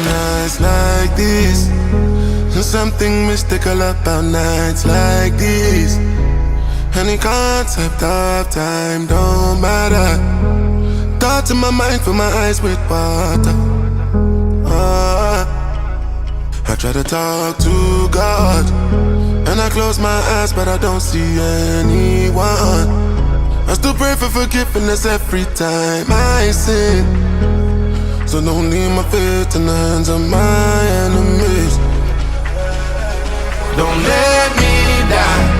Nights like this, there's something mystical about nights like this. Any concept of time don't matter. Thoughts in my mind, fill my eyes with water. I try to talk to God, and I close my eyes, but I don't see anyone. I still pray for forgiveness every time I sin. So don't leave my faith in the hands of my enemies. Don't let me die.